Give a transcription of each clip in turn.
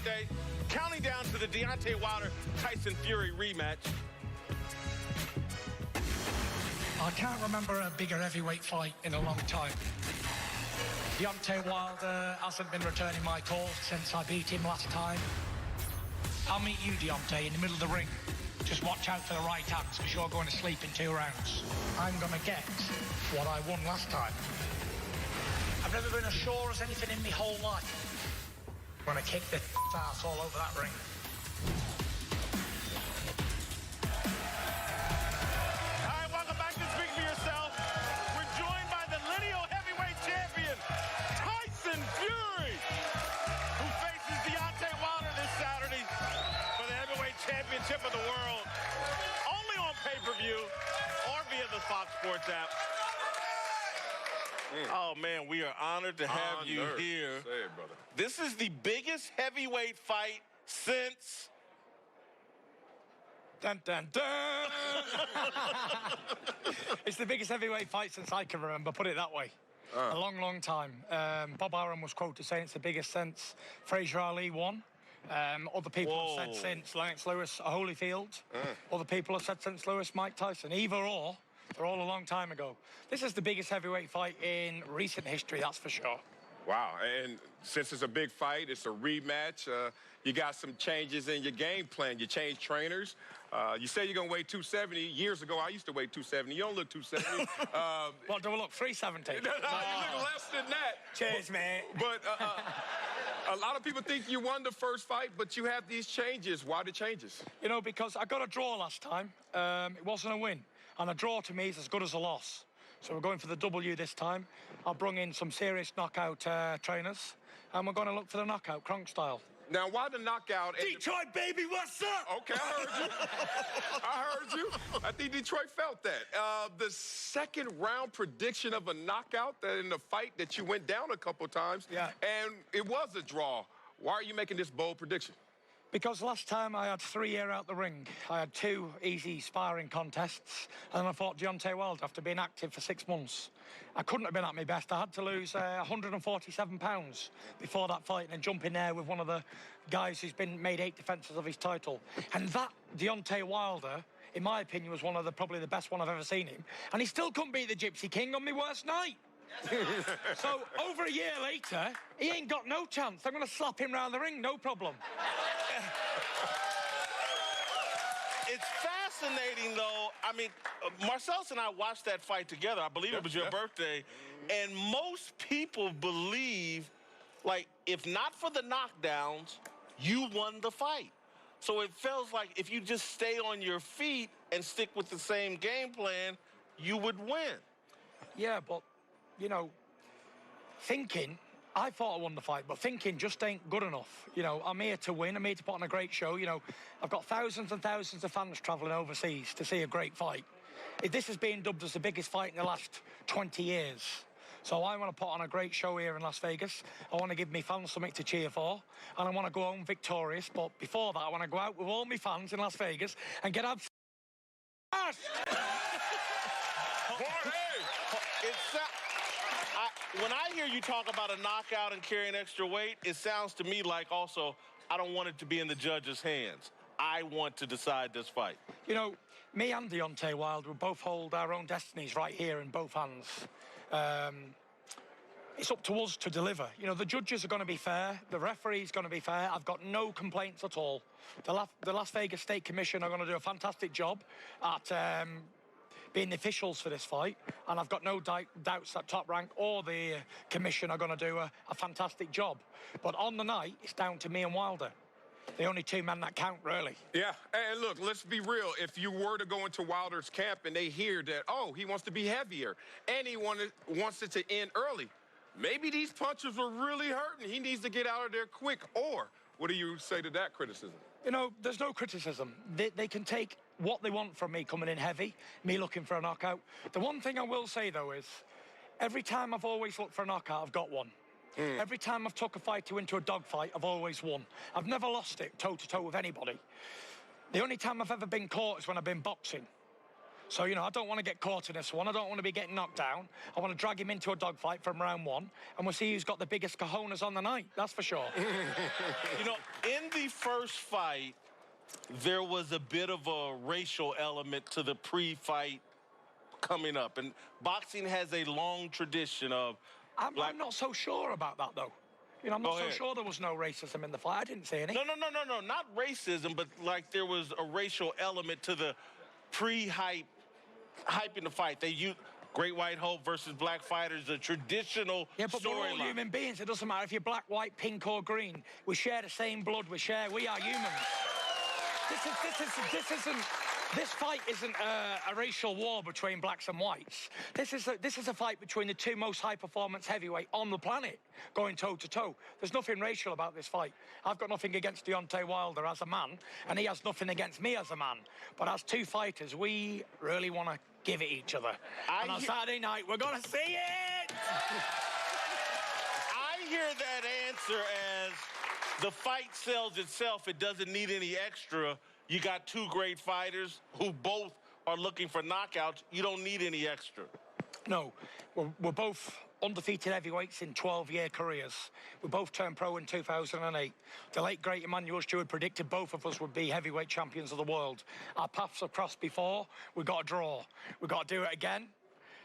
Monday, counting down to the Deontay Wilder-Tyson Fury rematch. I can't remember a bigger heavyweight fight in a long time. Deontay Wilder hasn't been returning my calls since I beat him last time. I'll meet you, Deontay, in the middle of the ring. Just watch out for the right hands, because you're going to sleep in 2 rounds. I'm going to get what I won last time. I've never been as sure as anything in my whole life. I'm going to kick the ass all over that ring. All right, welcome back to Speak For Yourself. We're joined by the lineal heavyweight champion, Tyson Fury, who faces Deontay Wilder this Saturday for the heavyweight championship of the world, only on pay-per-view or via the Fox Sports app. Oh, man, we are honored to have you here. Say it, brother. This is the biggest heavyweight fight since... Dun, dun, dun. It's the biggest heavyweight fight since I can remember, put it that way. A long, long time. Bob Arum was quoted saying it's the biggest since Fraser Ali won. Other people have said since Lennox Lewis, Holyfield. Other people have said since Mike Tyson. Either or, they're all a long time ago. This is the biggest heavyweight fight in recent history, that's for sure. Wow, and since it's a big fight, it's a rematch, you got some changes in your game plan. You changed trainers. You say you're going to weigh 270. Years ago, I used to weigh 270. You don't look 270. What, do I look 370? No, you look less than that. Cheers, mate. But a lot of people think you won the first fight, but you have these changes. Why the changes? You know, because I got a draw last time. It wasn't a win. And a draw to me is as good as a loss. So we're going for the W this time. I've brung in some serious knockout trainers, and we're going to look for the knockout, Kronk style. Now, why the knockout? Detroit, baby, what's up? Okay, I heard you. I heard you. I think Detroit felt that. The second round prediction of a knockout in the fight that you went down a couple times, and it was a draw. Why are you making this bold prediction? Because last time I had 3 years out the ring. I had 2 easy sparring contests, and then I fought Deontay Wilder after being active for 6 months. I couldn't have been at my best. I had to lose 147 pounds before that fight and jump in there with one of the guys who's been made 8 defences of his title. And that Deontay Wilder, in my opinion, was one of probably the best one I've ever seen him. And he still couldn't beat the Gypsy King on my worst night. So, over a year later, he ain't got no chance. I'm going to slap him round the ring, no problem. It's fascinating, though. I mean, Marcellus and I watched that fight together. I believe it was your birthday. And most people believe, like, if not for the knockdowns, you won the fight. So it feels like if you just stay on your feet and stick with the same game plan, you would win. Yeah, but, you know, thinking... I thought I won the fight, but thinking just ain't good enough. You know, I'm here to win. I'm here to put on a great show. You know, I've got thousands and thousands of fans travelling overseas to see a great fight. This is being dubbed as the biggest fight in the last 20 years. So I want to put on a great show here in Las Vegas. I want to give me fans something to cheer for, and I want to go home victorious. But before that, I want to go out with all my fans in Las Vegas and get abs. When I hear you talk about a knockout and carrying extra weight, it sounds to me like also, I don't want it to be in the judge's hands. I want to decide this fight. You know, me and Deontay Wilder, we both hold our own destinies right here in both hands. It's up to us to deliver. You know, the judges are going to be fair. The referee's going to be fair. I've got no complaints at all. The Las Vegas State Commission are going to do a fantastic job at... being the officials for this fight, and I've got no doubts that Top Rank or the commission are going to do a fantastic job. But on the night, it's down to me and Wilder. The only 2 men that count, really. Yeah, and look, let's be real. If you were to go into Wilder's camp and they hear that, oh, he wants to be heavier, and he wants it to end early, maybe these punches are really hurting. He needs to get out of there quick. Or what do you say to that criticism? You know, there's no criticism. They can take what they want from me coming in heavy, me looking for a knockout. The one thing I will say, though, is every time I've always looked for a knockout, I've got one. Every time I've took a fighter into a dogfight, I've always won. I've never lost it toe-to-toe with anybody. The only time I've ever been caught is when I've been boxing. So, you know, I don't want to get caught in this one. I don't want to be getting knocked down. I want to drag him into a dogfight from round 1, and we'll see who's got the biggest cojones on the night, that's for sure. You know, in first fight, there was a bit of a racial element to the pre-fight coming up. And boxing has a long tradition of I'm not so sure about that, though. You know, I'm not so sure there was no racism in the fight. I didn't see any. No, not racism, but like there was a racial element to the hyping the fight. They used Great White Hope versus black fighters, a traditional but we're all storyline. human beings. It doesn't matter if you're black, white, pink, or green. We share the same blood. We are humans. This fight isn't a racial war between blacks and whites. This is a fight between the two most high-performance heavyweight on the planet, going toe-to-toe. There's nothing racial about this fight. I've got nothing against Deontay Wilder as a man, and he has nothing against me as a man. But as two fighters, we really want to give it each other. And on Saturday night, we're going to see it! I hear that answer as the fight sells itself. It doesn't need any extra. You got two great fighters who both are looking for knockouts. You don't need any extra. No, we're both undefeated heavyweights in 12-year careers. We both turned pro in 2008. The late, great Emmanuel Stewart predicted both of us would be heavyweight champions of the world. Our paths have crossed before. We've got to draw. We've got to do it again.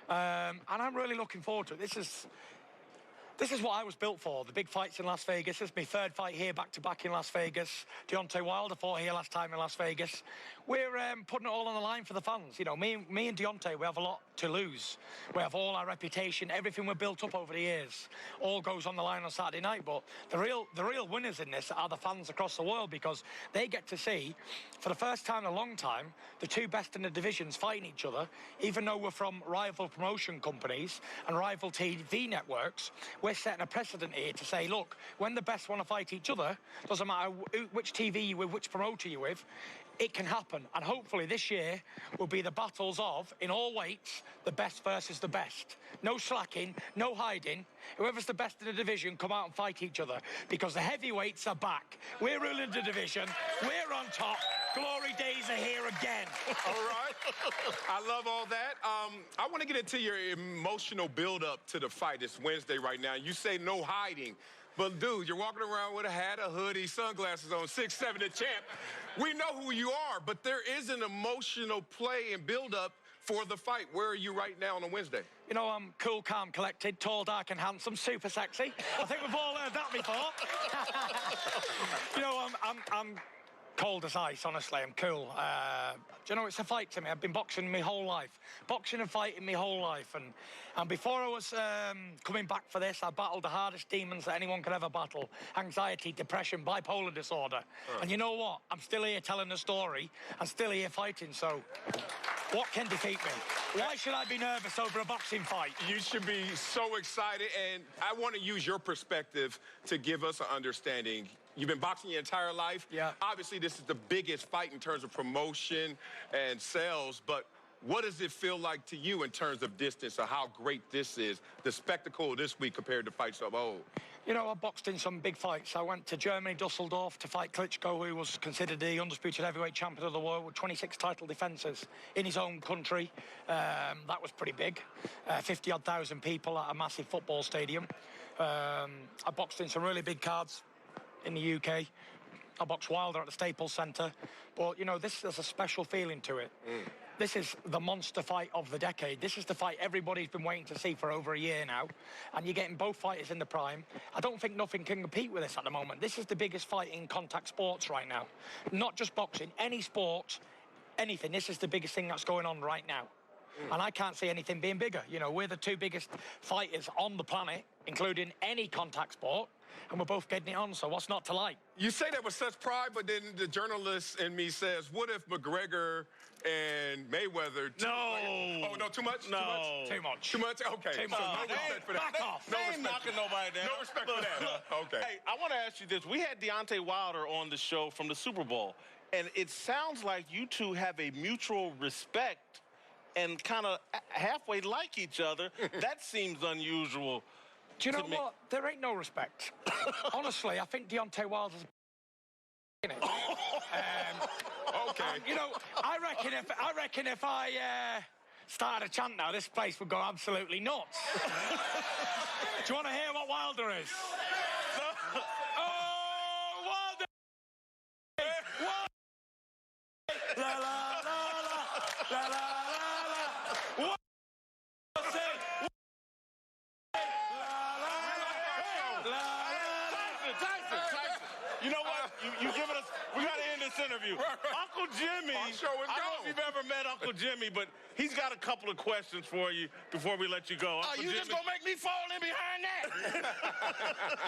And I'm really looking forward to it. This is what I was built for, the big fights in Las Vegas. This is my third fight here, back-to-back in Las Vegas. Deontay Wilder fought here last time in Las Vegas. We're putting it all on the line for the fans. You know, me and Deontay, we have a lot to lose. We have all our reputation, everything we've built up over the years, all goes on the line on Saturday night. But the real winners in this are the fans across the world, because they get to see, for the first time in a long time, the two best in the divisions fighting each other, even though we're from rival promotion companies and rival TV networks. We're setting a precedent here to say, look, when the best want to fight each other, doesn't matter which TV you're with, which promoter you're with, it can happen. And hopefully this year will be the battles of, in all weights, the best versus the best. No slacking, no hiding. Whoever's the best in the division, come out and fight each other, because the heavyweights are back. We're ruling the division. We're on top. Glory days are here again. All right. I love all that. I want to get into your emotional build-up to the fight. It's Wednesday right now. You say no hiding. But, dude, you're walking around with a hat, a hoodie, sunglasses on, 6'7", the champ. We know who you are, but there is an emotional play and build-up for the fight. Where are you right now on a Wednesday? You know, I'm cool, calm, collected, tall, dark, and handsome, super sexy. I think we've all heard that before. You know, I'm cold as ice, honestly. I'm cool. Do you know, it's a fight to me. I've been boxing my whole life. Boxing and fighting my whole life. And before I was coming back for this, I battled the hardest demons that anyone could ever battle. Anxiety, depression, bipolar disorder. And you know what? I'm still here telling the story. I'm still here fighting, so what can defeat me? Why should I be nervous over a boxing fight? You should be so excited, and I want to use your perspective to give us an understanding. You've been boxing your entire life. Yeah. Obviously, this is the biggest fight in terms of promotion and sales, but what does it feel like to you in terms of distance, or how great this is, the spectacle this week compared to fights of old? You know, I boxed in some big fights. I went to Germany, Dusseldorf, to fight Klitschko, who was considered the undisputed heavyweight champion of the world, with 26 title defences in his own country. That was pretty big. 50-odd thousand people at a massive football stadium. I boxed in some really big cards in the UK. I boxed Wilder at the Staples Centre. But, you know, this has a special feeling to it. This is the monster fight of the decade. This is the fight everybody's been waiting to see for over a year now. And you're getting both fighters in the prime. I don't think nothing can compete with this at the moment. This is the biggest fight in contact sports right now. Not just boxing, any sport, anything. This is the biggest thing that's going on right now. And I can't see anything being bigger. You know, we're the two biggest fighters on the planet, including any contact sport. And we're both getting it on, so what's not to like? You say that with such pride, but then the journalist in me says, what if McGregor and Mayweather... Oh, no, too much? No. Too much. Too much? Okay. Too much. So no respect for that. Back off. No They ain't respect. knocking nobody down. No respect for that. Okay. Hey, I want to ask you this. We had Deontay Wilder on the show from the Super Bowl, and it sounds like you two have a mutual respect and kind of halfway like each other. That seems unusual. Do you know what? There ain't no respect. Honestly, I think Deontay Wilder's in it. Okay. You know, I reckon if I started a chant now, this place would go absolutely nuts. Do you want to hear what Wilder is? La la la la. La la la la. What? Tyson. You know what? You giving us. We got to end this interview. Uncle Jimmy. Our show is I don't know gone. if you've ever met Uncle Jimmy, but he's got a couple of questions for you before we let you go. Oh, Uncle you Jimmy. just gonna make me fall in behind that?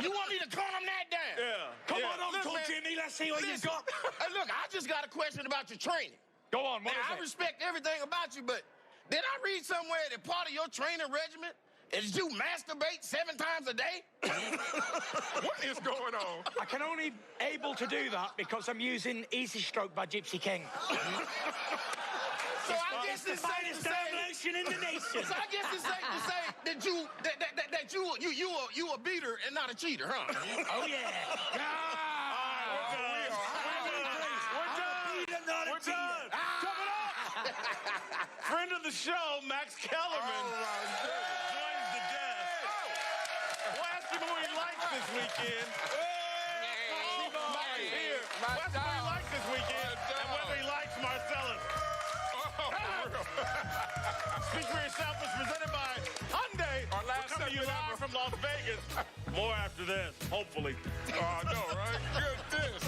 You want me to calm that down? Yeah. Come yeah. on, Uncle man. Jimmy. Let's see what you Listen, got. look, I just got a question about your training. Go on. What Now, I is it? respect everything about you, but did I read somewhere that part of your training regimen is you masturbate 7 times a day? What is going on? I can only able to do that because I'm using Easy Stroke by Gypsy King. So I guess it's safe to say. in the nation. So I guess it's safe to say that you a beater and not a cheater, huh? Oh yeah. We're done. Friend of the show, Max Kellerman, joins the guest. We'll ask him who he likes this weekend. Max here. We'll ask him who he likes this weekend and whether he likes Marcellus. Speak for Yourself is presented by Hyundai. Our last We're coming to you segment live ever. from Las Vegas. More after this, hopefully. Oh, I know, right? Good this.